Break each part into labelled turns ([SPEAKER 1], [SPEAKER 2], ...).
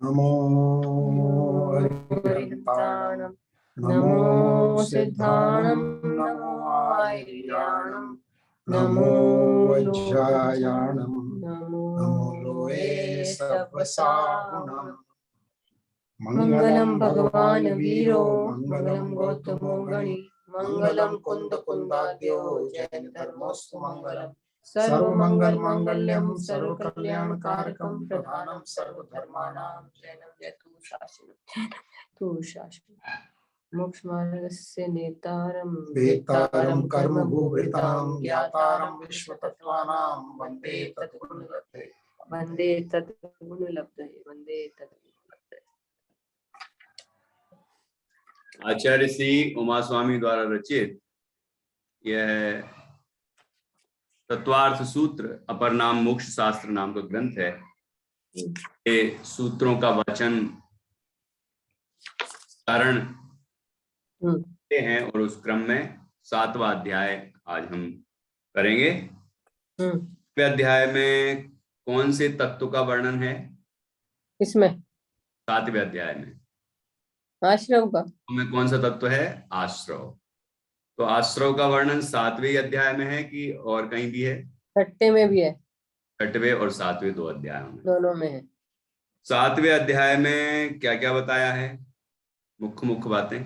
[SPEAKER 1] नमो हरिहंताणं नमो सिद्धाणं नमो आर्याणं नमो वज्रायाणं नमो लोये सवसाहुणम्। मंगलम भगवान वीरो मंगलम गौतमो गणि मंगलम कुंद कुंदाद्यो जैन धर्मोस्तु मंगलम। सर्वमंगल मांगल्यम सर्वकल्याणकारकम प्रधानम सर्वधर्माणां जैनम जयतु शासनम मोक्षमार्गस्य नेतारं वेतारं कर्मभूभृतां ज्ञातारं विश्वतत्त्वानां वन्दे तद्गुणलब्धये वन्दे तद्गुणलब्धये वन्दे तद्गुणलब्धये।
[SPEAKER 2] आचार्य श्री उमा स्वामी द्वारा रचित यह तत्वार्थ सूत्र अपर नाम मोक्ष शास्त्र नाम का ग्रंथ है। ये सूत्रों का वाचन कारण हैं और उस क्रम में 7वां अध्याय आज हम करेंगे। अध्याय में कौन से तत्व का वर्णन है?
[SPEAKER 1] इसमें
[SPEAKER 2] 7वें अध्याय में
[SPEAKER 1] आश्रव का
[SPEAKER 2] में कौन सा तत्व है? आश्रव। तो आश्रव का वर्णन 7वें अध्याय में है कि और कहीं भी है?
[SPEAKER 1] 6ठे में भी है।
[SPEAKER 2] 6वें और 7वें 2 अध्यायों में,
[SPEAKER 1] दोनों में है।
[SPEAKER 2] 7वें अध्याय में क्या क्या बताया है? मुख्य बातें।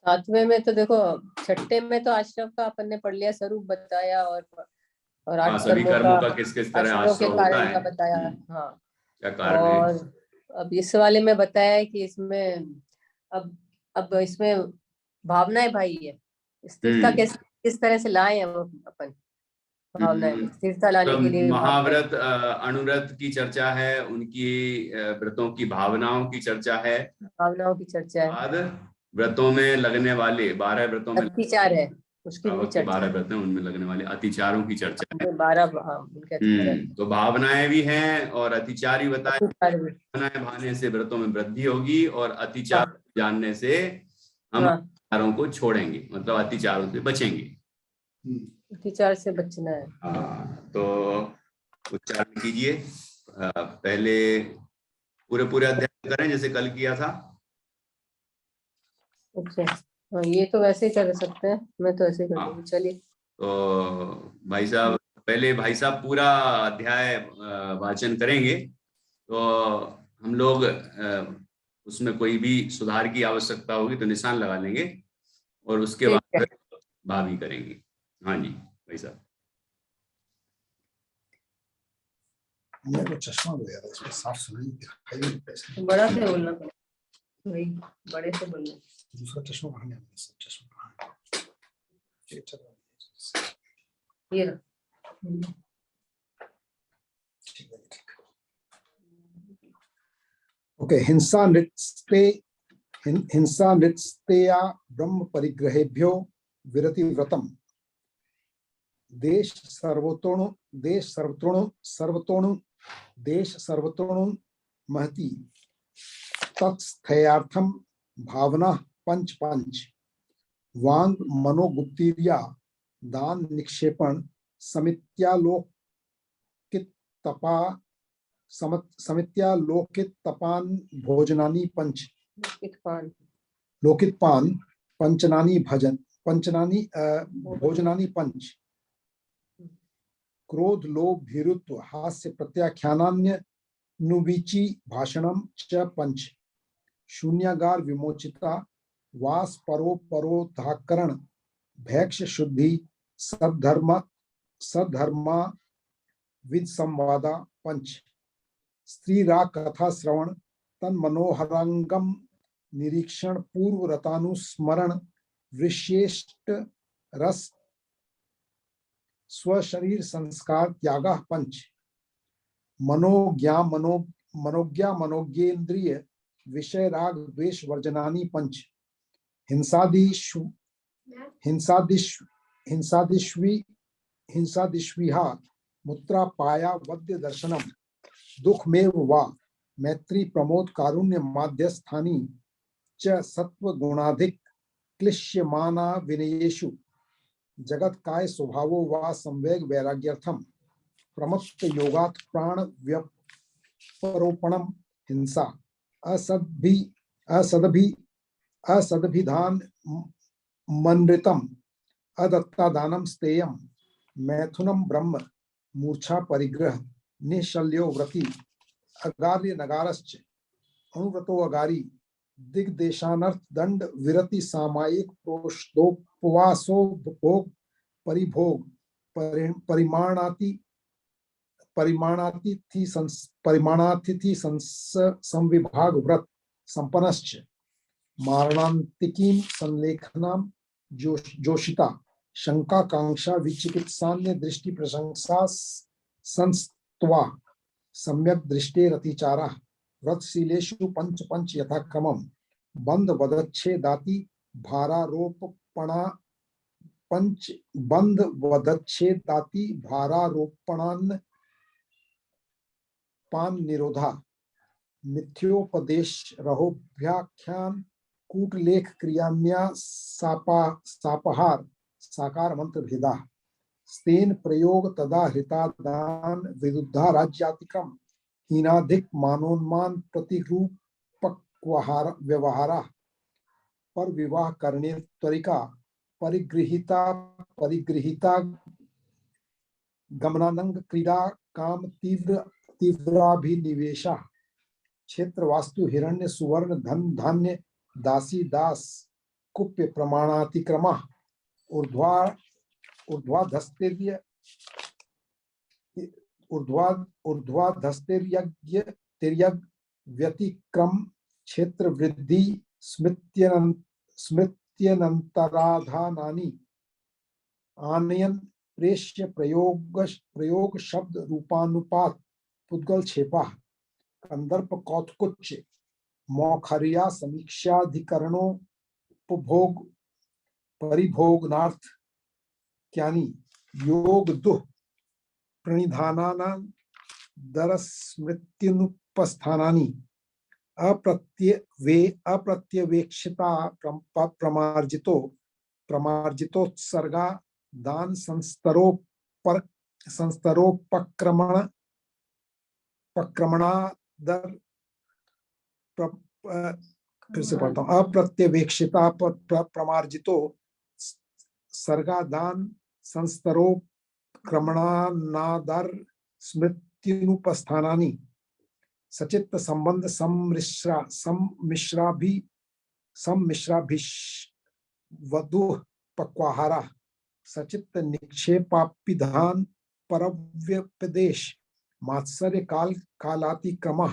[SPEAKER 1] 7वें में तो देखो, 6ठे में तो आश्रव का अपन ने पढ़ लिया, स्वरूप बताया और 8
[SPEAKER 2] सभी कर्मों का किस किस तरह आश्रव होता है
[SPEAKER 1] बताया। हाँ,
[SPEAKER 2] क्या कारण है।
[SPEAKER 1] और अब इस वाले में बताया है कि इसमें अब इसमें भावनाएं भाई है, स्थिरता किस तरह से लाए हैं वो अपन। भावनाएं स्थिरता लाने के लिए
[SPEAKER 2] महाव्रत अनुव्रत की चर्चा है, उनकी व्रतों की भावनाओं की चर्चा है,
[SPEAKER 1] भावनाओं की चर्चा है।
[SPEAKER 2] बाद व्रतों में लगने वाले 12 व्रतों में
[SPEAKER 1] अतिचार है, उसकी भी चर्चा।
[SPEAKER 2] 12 व्रत हैं, उनमें लगने वाले अतिचारों की चर्चा है।
[SPEAKER 1] 12
[SPEAKER 2] तो भावनाएं भी हैं और अतिचार भी बताए। भावनाएं भाने से व्रतों में वृद्धि होगी और अतिचार जानने से हम अतिचारों को छोड़ेंगे, मतलब अतिचारों से बचेंगे।
[SPEAKER 1] अतिचार से बचना है।
[SPEAKER 2] तो उच्चारण कीजिए। पहले पूरे अध्याय करें जैसे कल किया था।
[SPEAKER 1] अच्छा, ये तो वैसे ही कर सकते हैं, मैं तो ऐसे ही कर दूंगी। चलिए,
[SPEAKER 2] तो भाई साहब पहले पूरा अध्याय वाचन करेंगे, तो हम लोग उसमें कोई भी सुधार की आवश्यकता होगी तो निशान लगा लेंगे और उसके बाद भावी करेंगे। हाँ जी भाई साहब।
[SPEAKER 3] मेरे को चश्मा दो यार, इसमें साफ सुनाई दिखाई नहीं पैसे।
[SPEAKER 1] बड़ा से बोलना भाई, बड़े से बोलना।
[SPEAKER 3] दूसरा चश्मा कहाँ गया? सब चश्मा कहाँ है?
[SPEAKER 1] ये
[SPEAKER 3] ओके। हिंसा नृत्या ब्रह्म परिग्रहेभ्यो विरति व्रतम देश सर्वतोणु महति तत्स्थयार्थम भावना पंच वांग मनोगुप्तिर्या दान निक्षेपण समित्यालोकित तपान भोजनानि पंच लोकित पान पंचनानी भोजनानि पंच क्रोध लोभ भीरुत्व हास्य प्रत्याख्यानान्य नुविची भाषणम च पंच शून्यागार विमोचिता वास परोधाकरण भैक्ष शुद्धि सद्धर्मा विद संवादा पंच स्त्री राग कथा श्रवण तन मनोहरांगम निरीक्षण पूर्व रतानुस्मरण विशेष्ट रस स्वशरीर संस्कार त्यागा पंच मनोज्ञेन्द्रिय विषय राग द्वेष वर्जनानि पंच हिंसादिष्विहा मुत्रा पाया वद्य दर्शनम दुखमेव वा मैत्री प्रमोद कारुण्य माध्यस्थानी च सत्व गुणाधिक क्लिश्यमाना विनयेषु जगत काय स्वभावो वा संवेग वैराग्यर्थम प्रमत्त योगात् प्राण व्यपरोपणम हिंसा, असदभिधान मनृतम, अदत्तादानम स्तेयम, मैथुनम ब्रह्म, मूर्छा परिग्रह, निशल्यो व्रति, अगार्य नगारश्च, अनुव्रतो अगारी, दिग्देशानर्थ दंड विरति सामायिक प्रोष्दोपवासो भोग परिभोग परिमाणातिथि संविभाग व्रत संपन्नश्च, मारणांतिकीं संलेखनाम जोशिता, शंका कांक्षा विचिकित्सान्य दृष्टि प्रशंसा संस्त्वा, सम्यक दृष्टेरतिचारा, व्रतशीलेषु पंच पंच यथाक्रमम, बंद वदच्छेदाति भारारोपणा बंद वदच्छेदाति भारारोपणान पान निरोधा, मिथ्योपदेश रहोभ्याख्यान कूटलेख क्रियान्या सापहार साकार मंत्र भेदा, स्तेन प्रयोग तदा हृतादान विरुद्धा राज्यातिक्रम, हीनाधिक मानोन्मान प्रतिरूपक व्यवहारा, पर विवाह करने त्वरिका, परिगृहिता गमनानंग क्रीड़ा काम तीव्राभिनिवेशा, क्षेत्र वास्तु हिरण्य सुवर्ण धन धान्य दासी दास कुप्य प्रमाणातिक्रमा, ऊर्ध्वाधस्तिर्यज्ञ व्यतिक्रम, क्षेत्र वृद्धि स्मृत्यनंतराधानानि आनयन, प्रेष्य प्रयोग शब्द रूपानुपात पुद्गल छेपा, कंदर्प कौतकुच्च मौखर्या समीक्षाधिकरणों उपभोग परिभोगनार्थ क्यानि, योग दुह प्रणिधानाना दरस्मृत्युनुपस्थानानि, अप्रत्यवेक्षिता प्रमार्जितोत्सर्गा दान संस्तरोपक्रमणादर, फिर से पढ़ता हूँ, अप्रत्यवेक्षिता प्रमार्जितो सर्गादान संस्तरोपक्रमणानादर स्मृत्युनुपस्थानानि, सचित्त संबंध सम्मिश्राभिवधु पक्वाहारा, सचित्त निक्षेपापिधान परव्यपदेश, मात्सर्य कालातिक्रमः,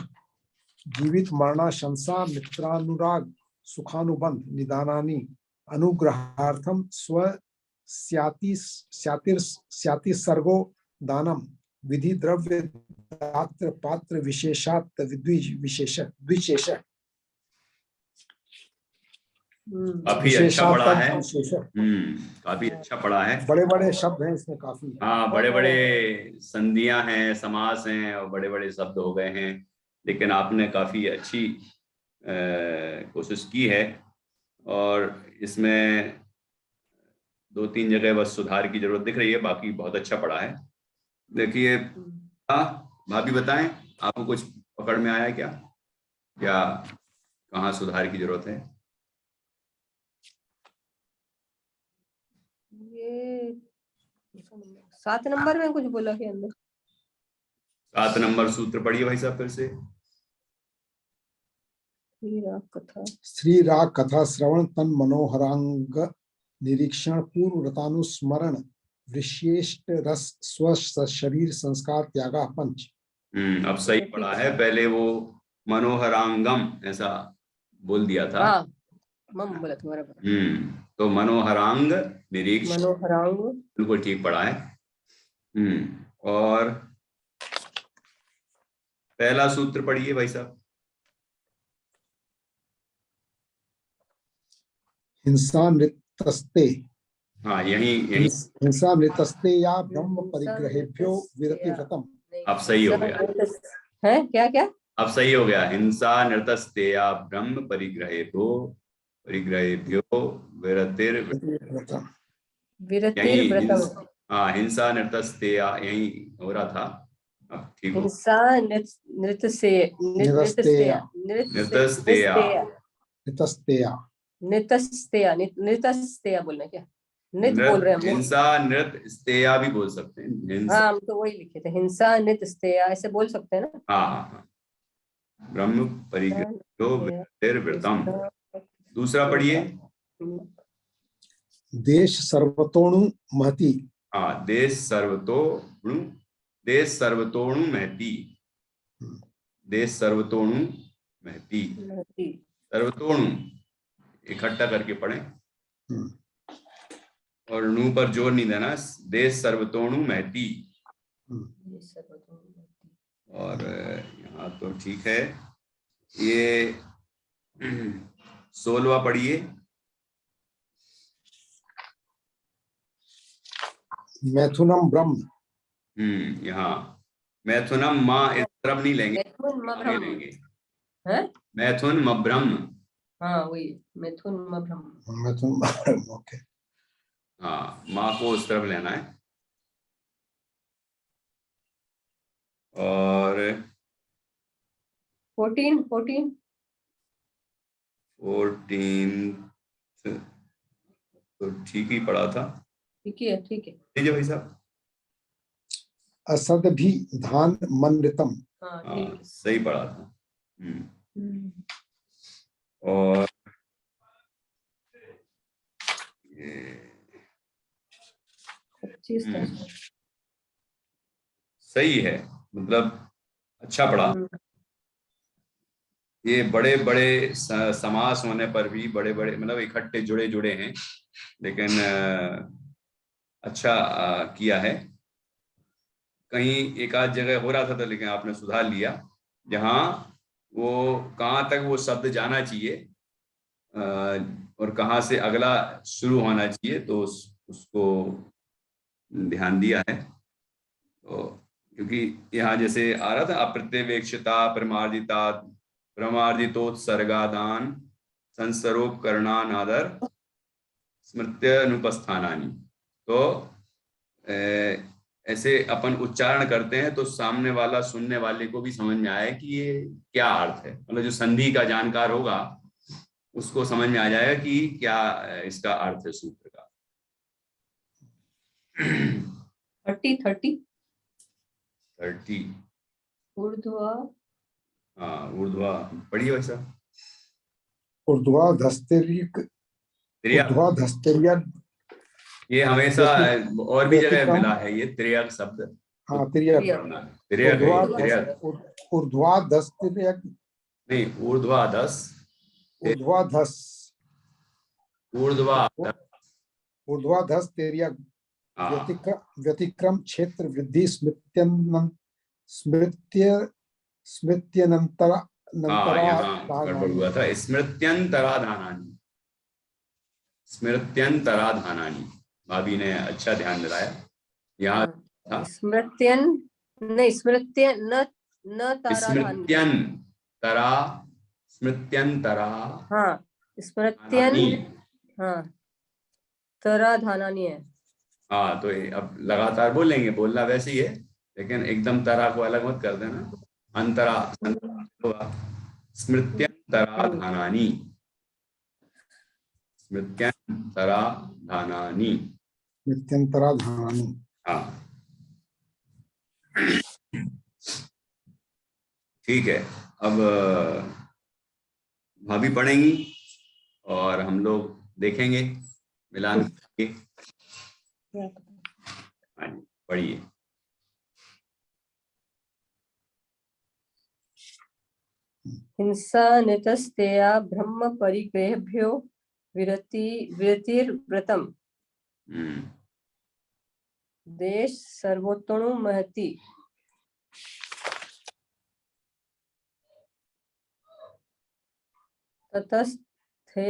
[SPEAKER 3] जीवित मरणाशंसा मित्रानुराग सुखानुबंध निदानानि, अनुग्रहार्थम स्व स्याति सर्गो दानम, विधि द्रव्य दात्र पात्र विशेषात विशेष द्विशेष।
[SPEAKER 2] काफी अच्छा पढ़ा है। काफी अच्छा पढ़ा है।
[SPEAKER 3] बड़े बड़े शब्द हैं इसमें काफी।
[SPEAKER 2] हाँ, बड़े बड़े संधियां हैं, समास हैं और बड़े बड़े शब्द हो गए हैं, लेकिन आपने काफी अच्छी कोशिश की है और इसमें 2-3 जगह बस सुधार की जरूरत दिख रही है, बाकी बहुत अच्छा पढ़ा है। देखिए, भाभी बताएं, आपको कुछ पकड़ में आया क्या, या कहाँ सुधार की जरूरत है?
[SPEAKER 1] ये 7 नंबर में कुछ बोला के अंदर
[SPEAKER 2] 7 नंबर सूत्र पढ़िए भाई साहब फिर से।
[SPEAKER 3] श्री राग कथा श्रवण तन मनोहरांग निरीक्षण पूर्व व्रतानुस्मरण विशेष्ट रस स्व शरीर संस्कार त्यागा पंच।
[SPEAKER 2] अब सही पढ़ा है, पहले वो मनोहरांगम ऐसा बोल दिया था।
[SPEAKER 1] हाँ, मम बोला तुम्हारा।
[SPEAKER 2] तो मनोहरांग निरीक्षण,
[SPEAKER 1] मनोहरांग
[SPEAKER 2] बिल्कुल ठीक पढ़ा है। और पहला सूत्र पढ़िए भाई साहब।
[SPEAKER 3] हिंसा नृतस्ते,
[SPEAKER 2] हाँ यही
[SPEAKER 3] हिंसा नृतस्ते या ब्रह्म परिग्रहेभ्यो विरति व्रतम।
[SPEAKER 2] अब सही हो गया
[SPEAKER 1] है, क्या क्या
[SPEAKER 2] अब सही हो गया। हिंसा नृतस्ते या ब्रह्म परिग्रहेभ्यो विरतिर व्रतम। हाँ, हिंसा नृतस्ते यही हो रहा था, अब ठीक हो।
[SPEAKER 1] हिंसा नृतस्तेया
[SPEAKER 3] निरस्तेया
[SPEAKER 2] नृतस्तेया
[SPEAKER 3] नितस्तेया
[SPEAKER 1] नृतस्तेया बोलना क्या, नित बोल रहे हैं हम लोग।
[SPEAKER 2] हिंसा नृत स्तेया भी बोल सकते हैं। हिंसा,
[SPEAKER 1] हाँ हम तो वही लिखे थे, हिंसा नृतस्तेया ऐसे बोल सकते हैं ना।
[SPEAKER 2] हाँ। ब्रह्म परिग्रहो व्रतम। दूसरा पढ़िए।
[SPEAKER 3] देश सर्वतोणु महति।
[SPEAKER 2] हाँ, देश सर्वतोणु महती। देश सर्वतोणु महती। सर्वतोणु इकट्ठा करके पढ़ें और णु पर जोर नहीं देना। देश सर्वतोणु महती। और यहाँ तो ठीक है। ये 16वां पढ़िए।
[SPEAKER 3] मैथुनम ब्रह्म।
[SPEAKER 2] यहाँ मैथुनम माँ इस तरफ नहीं लेंगे, आगे लेंगे। मैथुन ब्रह्म।
[SPEAKER 1] हाँ वही मैथुन ब्रह्म।
[SPEAKER 3] मैथुन ओके।
[SPEAKER 2] हाँ, माँ को उस तरफ लेना है। और
[SPEAKER 1] 14
[SPEAKER 2] तो ठीक ही पढ़ा था।
[SPEAKER 1] ठीक है
[SPEAKER 2] लीजिए भाई साहब।
[SPEAKER 3] असद भी धान मनृतम।
[SPEAKER 2] हाँ, सही पढ़ा था। और सही है, मतलब अच्छा पढ़ा। ये बड़े बड़े समास होने पर भी बड़े बड़े मतलब इकट्ठे जुड़े हैं, लेकिन अच्छा किया है। कहीं एक आध जगह हो रहा था तो, लेकिन आपने सुधार लिया। जहाँ वो कहाँ तक वो शब्द जाना चाहिए और कहाँ से अगला शुरू होना चाहिए, तो उसको ध्यान दिया है। तो क्योंकि यहाँ जैसे आ रहा था अप्रत्यवेक्षता प्रमार्जिता प्रमार्जितोत्सर्गादान संसरोपकरणानादर स्मृत्यनुपस्थानानि। तो ऐसे अपन उच्चारण करते हैं तो सामने वाला सुनने वाले को भी समझ में आए कि ये क्या अर्थ है। मतलब जो संधि का जानकार होगा उसको समझ में आ जाएगा कि क्या इसका अर्थ है सूत्र का। 30
[SPEAKER 1] ऊर्ध्वा।
[SPEAKER 2] हाँ, ऊर्ध्वा पढ़िए वैसा।
[SPEAKER 3] ऊर्ध्वाधस्तिर्यक।
[SPEAKER 2] ये हमेशा और भी जगह मिला है ये त्रियक शब्द।
[SPEAKER 3] हाँ त्रियक। ऊर्ध्वाधस्तिर्यक
[SPEAKER 2] नहीं, ऊर्ध्वाधस।
[SPEAKER 3] ऊर्ध्वाधस तिर्यक व्यतिक्रम क्षेत्र वृद्धि स्मृत्यनंतरा
[SPEAKER 2] गड़बड़ हुआ था। स्मृत्यंतराधानानि। भाभी ने अच्छा ध्यान दिलाया। यहाँ था
[SPEAKER 1] स्मृत्यन नहीं, स्मृत्य न
[SPEAKER 2] स्मृत्यंतरा।
[SPEAKER 1] हाँ स्मृत्यन। हाँ तराधानानि है।
[SPEAKER 2] हाँ, तो अब लगातार बोलेंगे, बोलना वैसे ही है, लेकिन एकदम तरा को अलग मत कर देना। अंतरा होगा। स्मृत्यंतराधानानि। स्मृत्यंतराधानानि। हाँ ठीक है। अब भाभी पढ़ेंगी और हम लोग देखेंगे मिलान करके। पढ़िए।
[SPEAKER 1] हिंसा नितस्तेया ब्रह्म परिग्रहेभ्यो विरतिर्व्रतम। देश सर्वोत्तणु महति। ततस्थे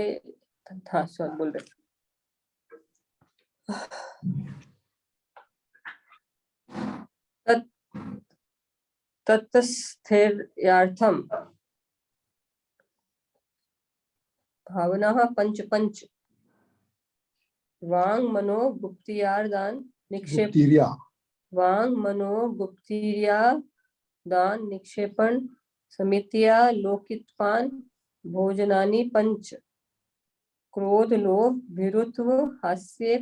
[SPEAKER 1] था सर बोल रहे। ततस्थैर्यार्थम भावना पंच वांग मनो गुप्तियार्दान निक्षेप वांग मनो गुप्तिया दान निक्षेपण समितिया लोकित्पान भोजनानि पंच क्रोध लोभ भीरुत्व हास्य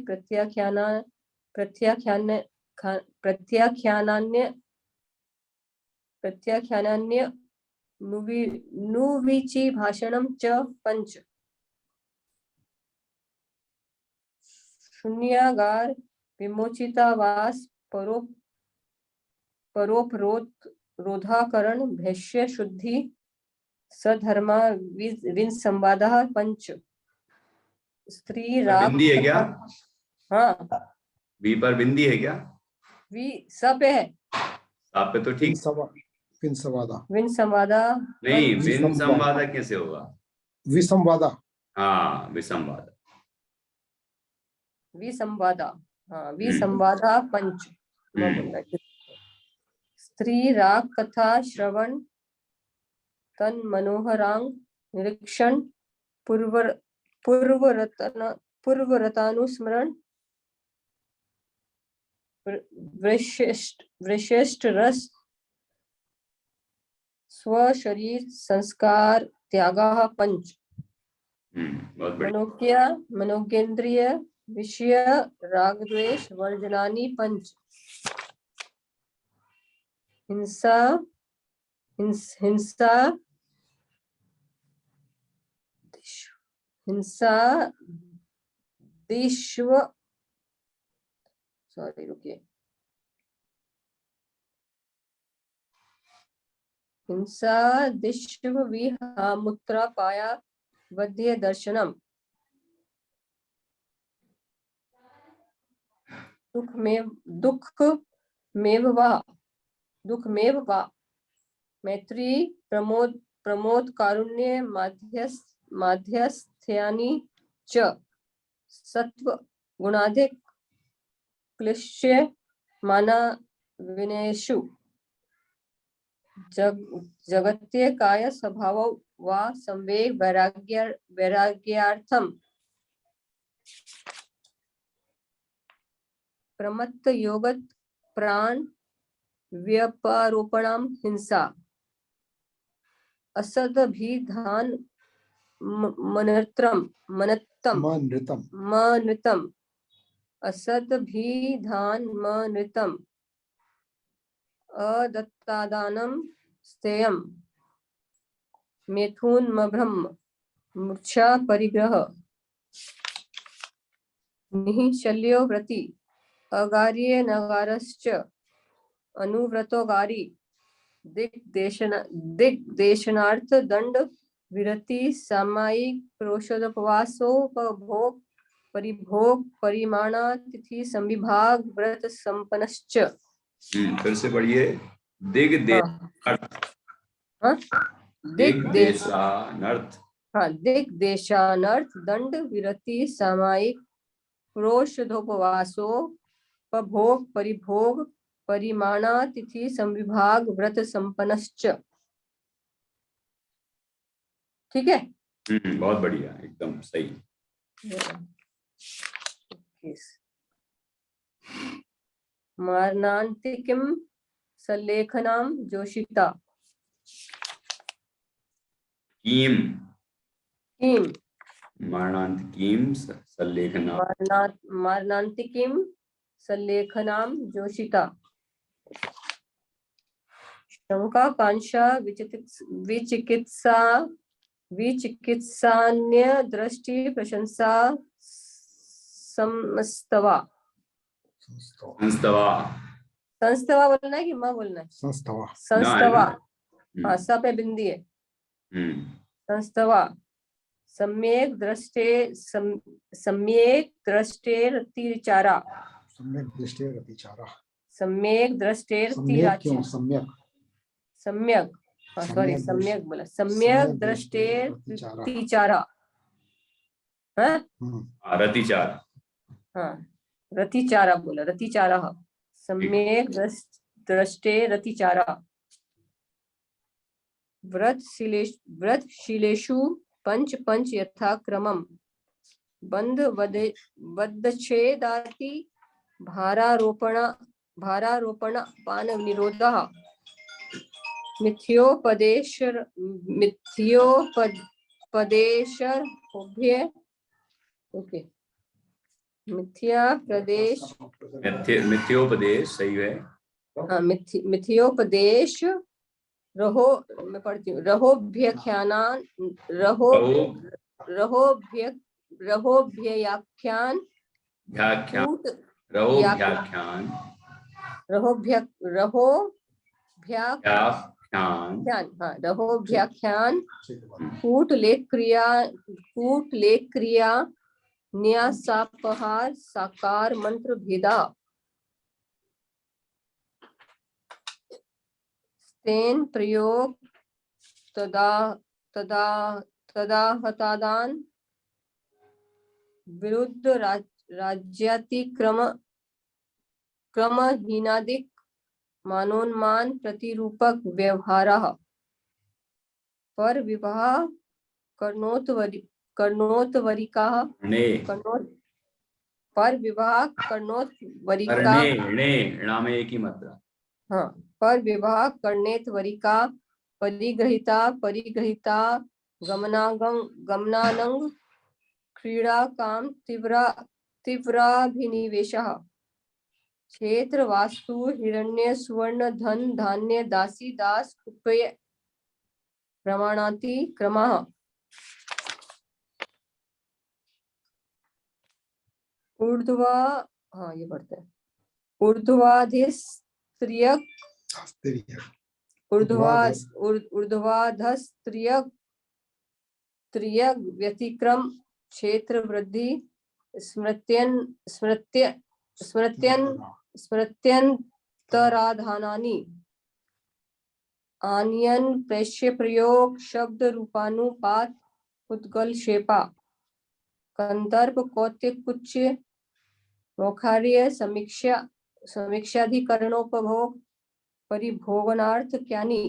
[SPEAKER 1] प्रत्याख्यानान्य नुविचि भाषणम च पंच शून्यागार विमोचितावास परोपरोधाकरण भैष्य शुद्धि सधर्मा विसंवादः पंच स्त्री राग
[SPEAKER 2] बिंदी है क्या?
[SPEAKER 1] हाँ
[SPEAKER 2] वी पर बिंदी है क्या?
[SPEAKER 1] वी सब है
[SPEAKER 2] आप पे तो ठीक।
[SPEAKER 3] विसंवादा
[SPEAKER 2] नहीं, विन संवादा कैसे होगा?
[SPEAKER 3] विसंवादा
[SPEAKER 2] हाँ, विसंवादा।
[SPEAKER 1] हाँ विसंवादा पंच मैं बोल रहा हूँ। स्त्री राग कथा श्रवण तन मनोहरांग निरीक्षण पूर्वरतानुस्मरण वृशिष्ट रस स्वशरीर संस्कार त्यागः पंच मनोज्ञेन्द्रिय विषय राग द्वेष वर्जनानि पंच हिंसा दिश्व विहामुत्रा पाया वध्य दर्शनम दुःखमेव वा मैत्री प्रमोद कारुण्य माध्यस्थ्यानि च सत्व गुणाधिक क्लिश्य माना विनयेषु जगत्य काय स्वभाव वा संवेग वैराग्यार्थम प्रमत्त योगत प्राण व्यपारोपणम हिंसा असदभिधान मनृतम असदभिधानमनृतम अदत्तादानं स्थेयं मैथुनमब्रह्म मूर्छा परिग्रह निःशल्यो व्रति अगार्ये नगारश्च अनुव्रतो गारी दिग्देशनार्थ दंड विरति सामायिक प्रोषोदपवासोपभोग परिभोग परिमाणा तिथि संविभाग व्रत संपन्नश्च।
[SPEAKER 2] फिर से पढ़िए।
[SPEAKER 1] दिग्देशानर्थ दंड विरति सामायिक प्रोषोदपवासोपभोग परिभोग परिमाणा तिथि संविभाग व्रत संपन्नश्च। ठीक है,
[SPEAKER 2] बहुत बढ़िया, एकदम सही।
[SPEAKER 1] मारणान्तिकीं सल्लेखनां जोषिता
[SPEAKER 2] कीम मारणान्तिकीं
[SPEAKER 1] सल्लेखनां जोषिता शंका कांक्षा विचिकित्सान्य दृष्टि प्रशंसा संस्तवा बोलना है कि माँ बोलना है? संस्तवा हाँ, स पे बिंदी है। संस्तवा सम्यक दृष्टेरतिचारा सम्यक दृष्टेरतिचारा रतिचारा बोला, रतिचारा सम्यक दृष्टेरतिचारा व्रतशीलेषु पंच पंच यथा क्रमम बंध वदच्छेदाति भारारोपण भारारोपण पान निरोधः मिथ्योपदेशोभ्य ओके
[SPEAKER 2] मिथ्योपदेश सही है।
[SPEAKER 1] हाँ मिथ्योपदेश रहो मैं पढ़ती हूँ रहोभ्यख्यानान रहोभ्यख्यान
[SPEAKER 2] व्याख्यान
[SPEAKER 1] रहोभ्याख्यान कूट लेख क्रिया न्यासापहार साकार मंत्र भेदा तेन प्रयोग तदाहतादान विरुद्ध क्रमहीनादिक मानोन्मान प्रतिरूपक व्यवहारः पर विवाह कर्णोत्वरिका पर विवाह कर्णोत्वरिका
[SPEAKER 2] नाम एक ही मात्रा।
[SPEAKER 1] हाँ पर विवाह कर्णेत्वरिका परिग्रहिता गमनानंग क्रीड़ा काम तीव्राभिनिवेशः क्षेत्र वास्तु हिरण्य सुवर्ण धन धान्य दासी दास कुप्य प्रमाणाति क्रमः ऊर्ध्वा हाँ ये पढ़ते हैं ऊर्ध्वाधस्त्रियग व्यतिक्रम क्षेत्र वृद्धि स्मृत्यंतराधानानि आनयन प्रेष्य प्रयोग शब्द रूपानुपात उद्गल शेपा कंदर्प कौत्य कुच्च मोखार्य समीक्षाधिकरणोपभोग परिभोगनार्थ क्यानि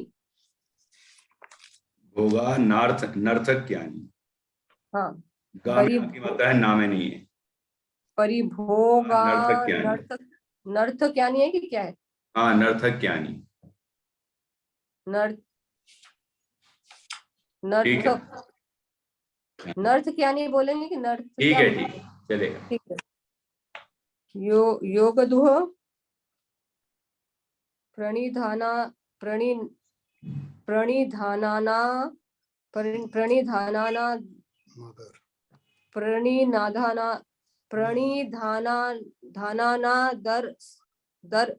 [SPEAKER 2] नर्थक क्यानि
[SPEAKER 1] हाँ
[SPEAKER 2] की मात्रा है नामे नहीं है।
[SPEAKER 1] परिभोगा नर्थक क्यानि है कि क्या है?
[SPEAKER 2] हाँ नर्थक क्यानि
[SPEAKER 1] नर्थ क्यानि बोलेंगे कि नर्थ
[SPEAKER 2] ठीक है चलेगा
[SPEAKER 1] ठीक है। योगदुह प्रणिधानाना दर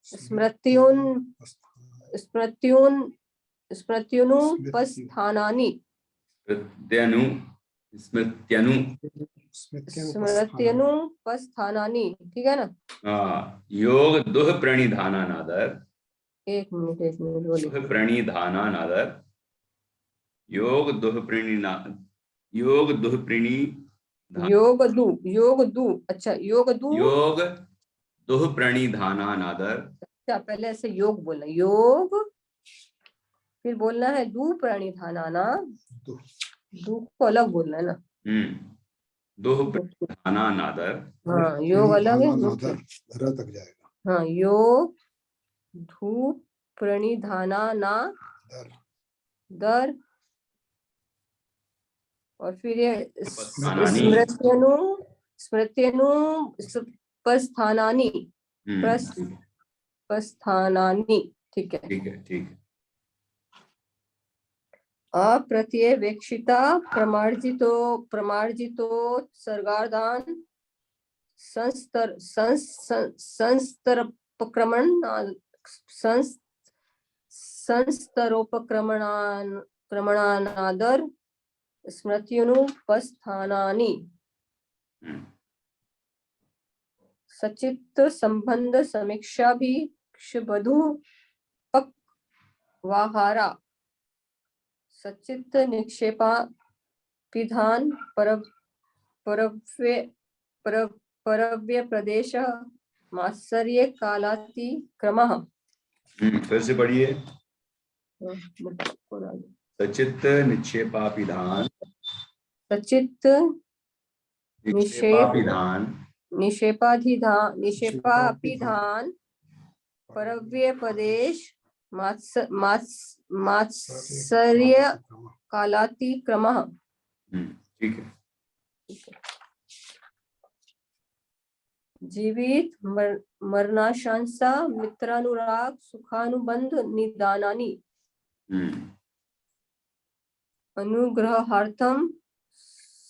[SPEAKER 1] स्मृत्युनुपस्थानानि स्मृत्यनुपस्थानानि ठीक है ना।
[SPEAKER 2] योग दुह प्रणिधानानादर
[SPEAKER 1] एक मिनट बोलिए
[SPEAKER 2] प्रणिधानानादर योग दुह
[SPEAKER 1] अच्छा योग
[SPEAKER 2] दुह प्रणिधानानादर।
[SPEAKER 1] अच्छा पहले ऐसे योग बोलना योग फिर बोलना है दू प्रणिधानाना दू को अलग बोलना है ना।
[SPEAKER 2] दुह प्रणिधानानादर
[SPEAKER 1] हाँ योग अलग है
[SPEAKER 3] तक जाएगा।
[SPEAKER 1] हाँ योग धू प्रणिधानाना दर और फिर ये स्मृत्यनुपस्थानानि ठीक है। अप्रत्यवेक्षिता प्रमार्जितो सर्गार्धान संस्तरोपक्रमणानादर स्मृत्युनुपस्थानानि सचित्त संबंध समीक्षा भी क्षबधु पक्वाहारा सचित्त निक्षेपा पिधान परव्य प्रदेश मात्सर्य कालाति क्रमः।
[SPEAKER 2] फिर से पढ़िए। सचित्त निक्षेपापिधान
[SPEAKER 1] निषेपाभिधान परव्य पदेश मात्सर्य कालातिक्रमः।
[SPEAKER 2] ठीक है।
[SPEAKER 1] जीवित मरणाशंसा मित्रानुराग सुखानुबंध निदानानि अनुग्रहार्थम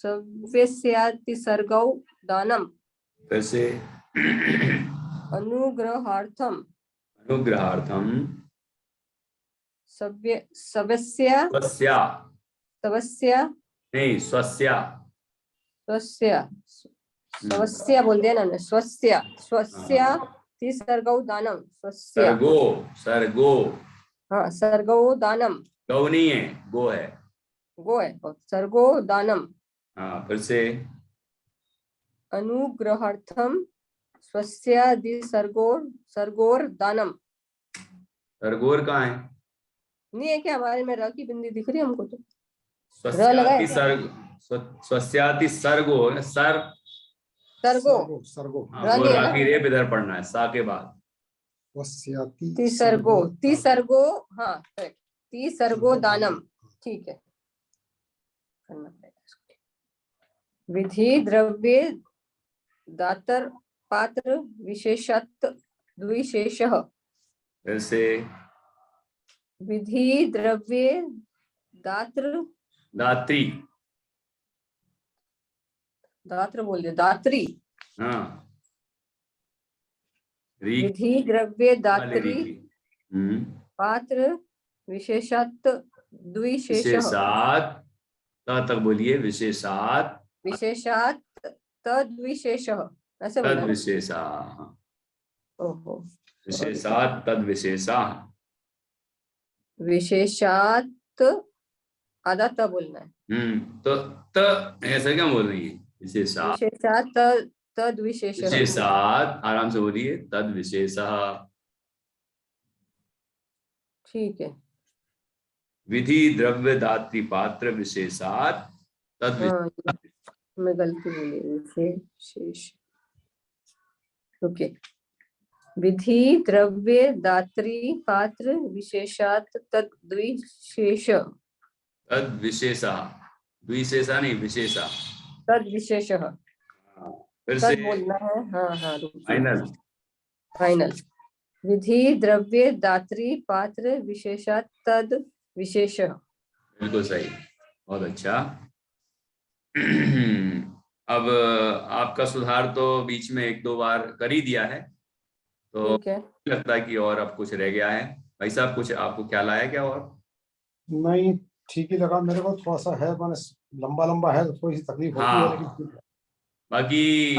[SPEAKER 1] सव्यस्यातिसर्गौ दानम।
[SPEAKER 2] कैसे?
[SPEAKER 1] अनुग्रहार्थम स्वस्य
[SPEAKER 2] नहीं स्वस्य
[SPEAKER 1] बोल देना ना, स्वस्य तिसर्गौ दानम।
[SPEAKER 2] सर्गो
[SPEAKER 1] हाँ, सर्गो दानम।
[SPEAKER 2] गौ नहीं है, गो है।
[SPEAKER 1] गो है। सर्गो दानम।
[SPEAKER 2] हाँ, फिर से
[SPEAKER 1] अनुग्रहार्थम स्वस्य सर्गोर दानम।
[SPEAKER 2] सरगोर कहाँ है?
[SPEAKER 1] नहीं है क्या हमारे में? र की बिंदी दिख रही है हमको तो।
[SPEAKER 2] स्वस्याति सर्गो
[SPEAKER 3] सर्गो।
[SPEAKER 2] हाँ, वो राखी रेप इधर पढ़ना है, सा के बाद
[SPEAKER 1] तिसर्गो। हाँ करेक्ट, तिसर्गो दानम। ठीक है, करना पड़ेगा। विधि द्रव्य दातर पात्र विशेषत्व द्विशेषः।
[SPEAKER 2] ऐसे
[SPEAKER 1] विधि द्रव्य दात्र बोल दिया, दात्री।
[SPEAKER 2] हाँ,
[SPEAKER 1] विधि द्रव्य दात्री पात्र विशेषत्व द्विशेषः।
[SPEAKER 2] विशेषात तक बोलिए, विशेषात
[SPEAKER 1] तद्विशेषः, ऐसे बोलना।
[SPEAKER 2] तद्विशेषा।
[SPEAKER 1] ओहो,
[SPEAKER 2] विशेषात तद्विशेषा।
[SPEAKER 1] विशेषात आधा त बोलना है।
[SPEAKER 2] तो त ऐसा क्या बोल रही है? विशेषात
[SPEAKER 1] तद्विशेषः।
[SPEAKER 2] विशेषात, आराम से बोलिए, तद्विशेषः।
[SPEAKER 1] ठीक है।
[SPEAKER 2] विधि द्रव्य दात्री पात्र विशेषात तद्विशेषः।
[SPEAKER 1] मैं गलती बोली, विशेष। ओके। विधि द्रव्य दात्री पात्र विशेषात तद्विशेष।
[SPEAKER 2] तद्विशेषा, द्विशेषा नहीं, विशेषा।
[SPEAKER 1] तद्विशेषः।
[SPEAKER 2] फिर से
[SPEAKER 1] बोलना है। हाँ हाँ,
[SPEAKER 2] फाइनल।
[SPEAKER 1] विधि द्रव्य दात्री पात्र विशेषात तद विशेषः।
[SPEAKER 2] बिल्कुल सही, बहुत अच्छा। अब आपका सुधार तो बीच में 1-2 बार कर ही दिया है, तो लगता है कि और अब कुछ रह गया है। भाई साहब, कुछ आपको ख्याल आया क्या? और
[SPEAKER 3] नहीं, ठीक ही लगा मेरे को। थोड़ा सा है, मैंने लंबा है तो थोड़ी सी तकलीफ होती है, लेकिन
[SPEAKER 2] बाकी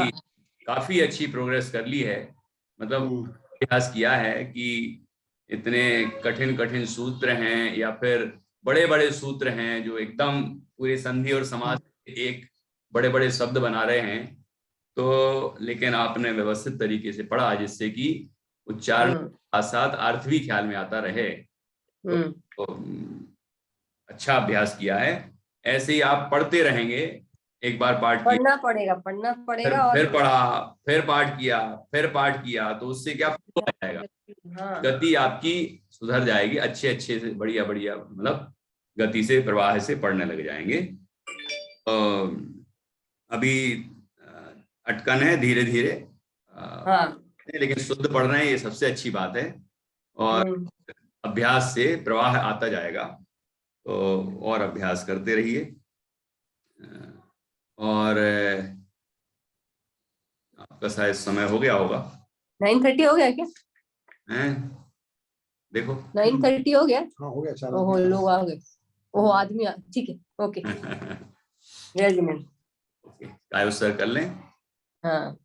[SPEAKER 2] काफी अच्छी प्रोग्रेस कर ली है। मतलब प्रयास किया है कि इतने कठिन सूत्र हैं या फिर बड़े सूत्र हैं जो एकदम पूरे संधि और समास एक बड़े शब्द बना रहे हैं, तो लेकिन आपने व्यवस्थित तरीके से पढ़ा, जिससे कि उच्चारण के साथ अर्थ भी ख्याल में आता रहे। तो अच्छा अभ्यास किया है। ऐसे ही आप पढ़ते रहेंगे। एक बार पाठ
[SPEAKER 1] पढ़ना पड़ेगा और
[SPEAKER 2] फिर पढ़ा, फिर पाठ किया, तो उससे क्या हो जाएगा? गति आपकी सुधर जाएगी। अच्छे से बढ़िया मतलब गति से, प्रवाह से पढ़ने लग जाएंगे। अभी अटकन है, धीरे धीरे लेकिन शुद्ध पढ़ रहे हैं, ये सबसे अच्छी बात है। और अभ्यास से प्रवाह आता जाएगा, तो और अभ्यास करते रहिए। और आपका शायद समय हो गया होगा।
[SPEAKER 1] 9:30 हो गया क्या?
[SPEAKER 2] देखो
[SPEAKER 1] 9:30 हो गया।
[SPEAKER 3] हाँ, हो गया।
[SPEAKER 1] ओहो, लोग आ गए। ओहो, आदमी। ठीक है, ओके। रेजिमेंट
[SPEAKER 2] काय सर कर लें।
[SPEAKER 1] हाँ।